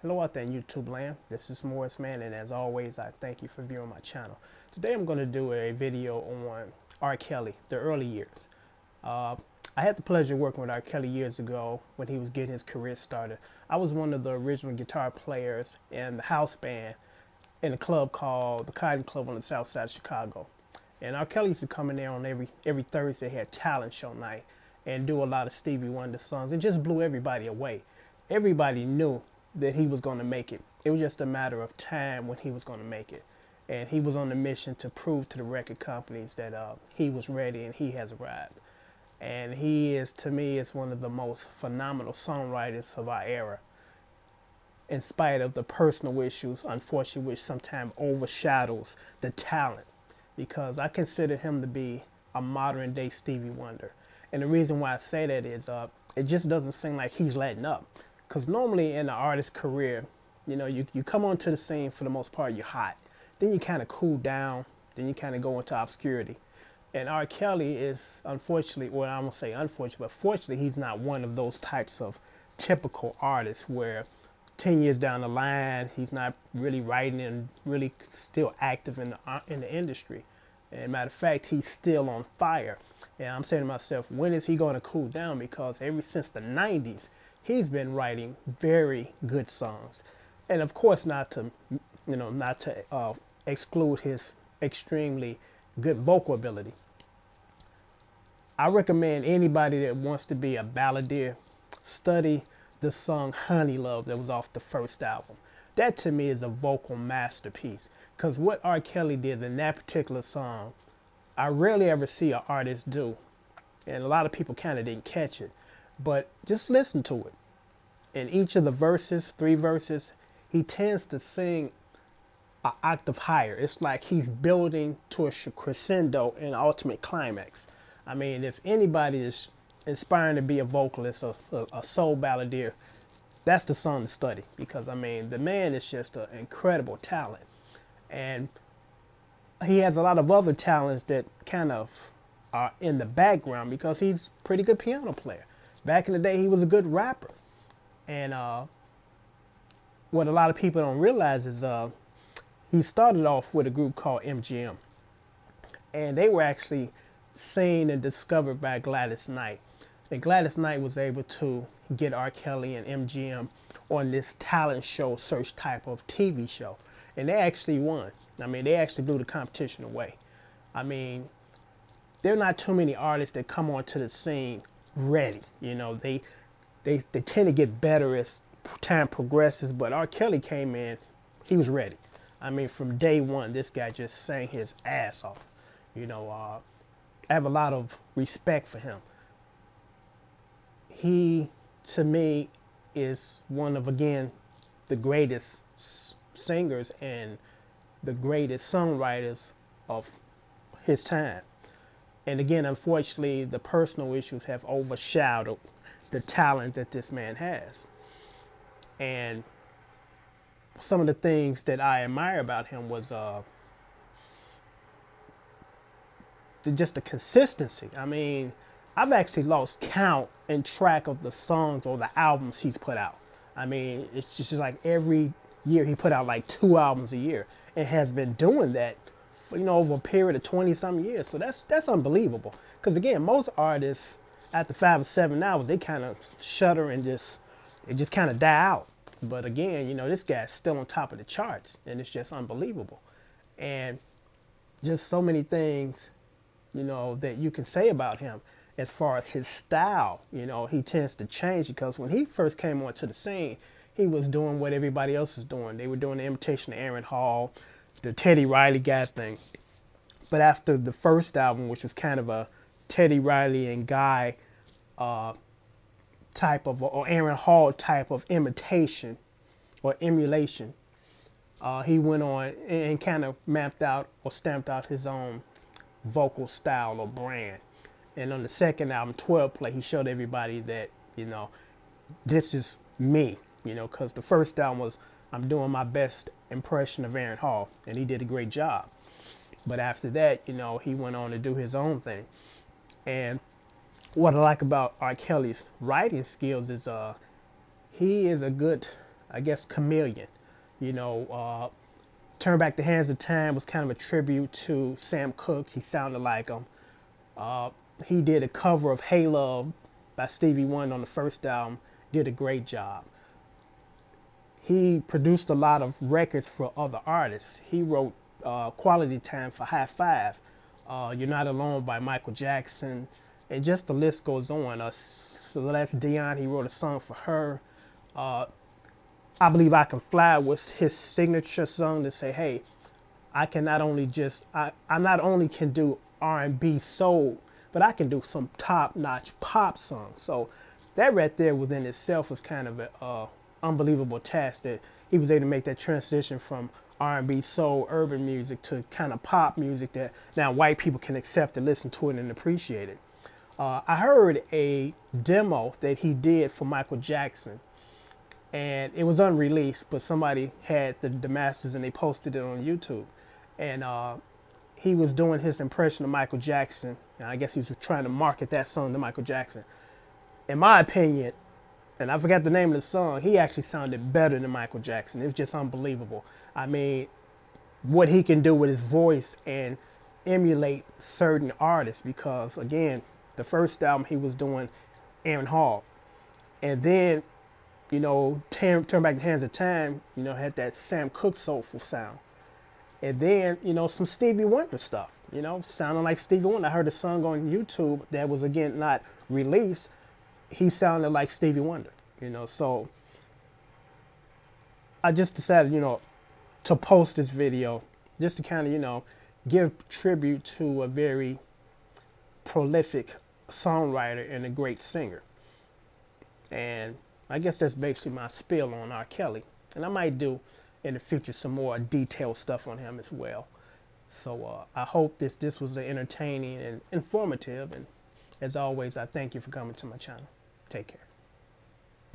Hello out there in YouTube land. This is Morris Man, and as always, I thank you for viewing my channel. Today I'm going to do a video on R. Kelly, the early years. I had the pleasure of working with R. Kelly years ago when he was getting his career started. I was one of the original guitar players in the house band in a club called the Cotton Club on the south side of Chicago. And R. Kelly used to come in there on every Thursday, had talent show night, and do a lot of Stevie Wonder songs, and just blew everybody away. Everybody knew that he was going to make it. It was just a matter of time when he was going to make it. And he was on a mission to prove to the record companies that he was ready and he has arrived. And he is, to me, is one of the most phenomenal songwriters of our era, in spite of the personal issues, unfortunately, which sometimes overshadows the talent. Because I consider him to be a modern day Stevie Wonder. And the reason why I say that is it just doesn't seem like he's letting up. Because normally in an artist's career, you come onto the scene, for the most part, you're hot. Then you kind of cool down. Then you kind of go into obscurity. And R. Kelly is, unfortunately, well, I won't say unfortunately, but fortunately, he's not one of those types of typical artists where 10 years down the line, he's not really writing and really still active in the industry. And matter of fact, he's still on fire. And I'm saying to myself, when is he going to cool down? Because ever since the 90s, he's been writing very good songs. And of course, not to exclude his extremely good vocal ability. I recommend anybody that wants to be a balladeer, study the song Honey Love that was off the first album. That to me is a vocal masterpiece. Because what R. Kelly did in that particular song, I rarely ever see an artist do. And a lot of people kind of didn't catch it. But just listen to it. In each of the verses, 3 verses, he tends to sing an octave higher. It's like he's building to a crescendo and ultimate climax. I mean, if anybody is inspiring to be a vocalist, a soul balladeer, that's the song to study. Because, I mean, the man is just an incredible talent. And he has a lot of other talents that kind of are in the background because he's a pretty good piano player. Back in the day, he was a good rapper. And what a lot of people don't realize is he started off with a group called MGM. And they were actually seen and discovered by Gladys Knight. And Gladys Knight was able to get R. Kelly and MGM on this talent show search type of TV show. And they actually won. I mean, they actually blew the competition away. I mean, there are not too many artists that come onto the scene ready. They tend to get better as time progresses, but R. Kelly came in, he was ready. I mean, from day one, this guy just sang his ass off. I have a lot of respect for him. He, to me, is one of, again, the greatest singers and the greatest songwriters of his time. And again, unfortunately, the personal issues have overshadowed the talent that this man has. And some of the things that I admire about him was just the consistency. I mean, I've actually lost count and track of the songs or the albums he's put out. I mean, it's just like every year he put out like 2 albums a year and has been doing that for, over a period of 20-some years. So that's unbelievable. Because again, most artists after 5 or 7 hours, they kind of shudder and just kind of die out. But again, this guy's still on top of the charts, and it's just unbelievable. And just so many things, that you can say about him as far as his style. He tends to change because when he first came onto the scene, he was doing what everybody else is doing. They were doing the imitation of Aaron Hall, the Teddy Riley guy thing. But after the first album, which was kind of a Teddy Riley and Guy type of, or Aaron Hall type of imitation or emulation, he went on and kind of mapped out or stamped out his own vocal style or brand. And on the second album, 12 Play, he showed everybody that, this is me, because the first album was, I'm doing my best impression of Aaron Hall, and he did a great job. But after that, he went on to do his own thing. And what I like about R. Kelly's writing skills is he is a good I guess, chameleon. You know, Turn Back the Hands of Time was kind of a tribute to Sam Cooke. He sounded like him. He did a cover of Hey Love by Stevie Wonder on the first album, did a great job. He produced a lot of records for other artists. He wrote Quality Time for High Five, You're Not Alone by Michael Jackson, and just the list goes on. Celeste Dion, he wrote a song for her. I Believe I Can Fly was his signature song to say, hey, I can not only just, I not only can do R&B soul, but I can do some top-notch pop songs. So that right there within itself was kind of an unbelievable task that he was able to make that transition from R&B soul, urban music to kind of pop music that now white people can accept and listen to it and appreciate it. I heard a demo that he did for Michael Jackson, and it was unreleased, but somebody had the masters and they posted it on YouTube. And he was doing his impression of Michael Jackson, and I guess he was trying to market that song to Michael Jackson. In my opinion, and I forgot the name of the song, he actually sounded better than Michael Jackson. It was just unbelievable. I mean, what he can do with his voice and emulate certain artists, because again, the first album he was doing Aaron Hall, and then, you know, Turn Back the Hands of Time, you know, had that Sam Cooke soulful sound. And then, you know, some Stevie Wonder stuff, you know, sounding like Stevie Wonder. I heard a song on YouTube that was, again, not released. He sounded like Stevie Wonder, you know. So I just decided, you know, to post this video just to kind of, you know, give tribute to a very prolific songwriter and a great singer. And I guess that's basically my spiel on R. Kelly. And I might do in the future some more detailed stuff on him as well. So I hope this was entertaining and informative. And as always, I thank you for coming to my channel. Take care.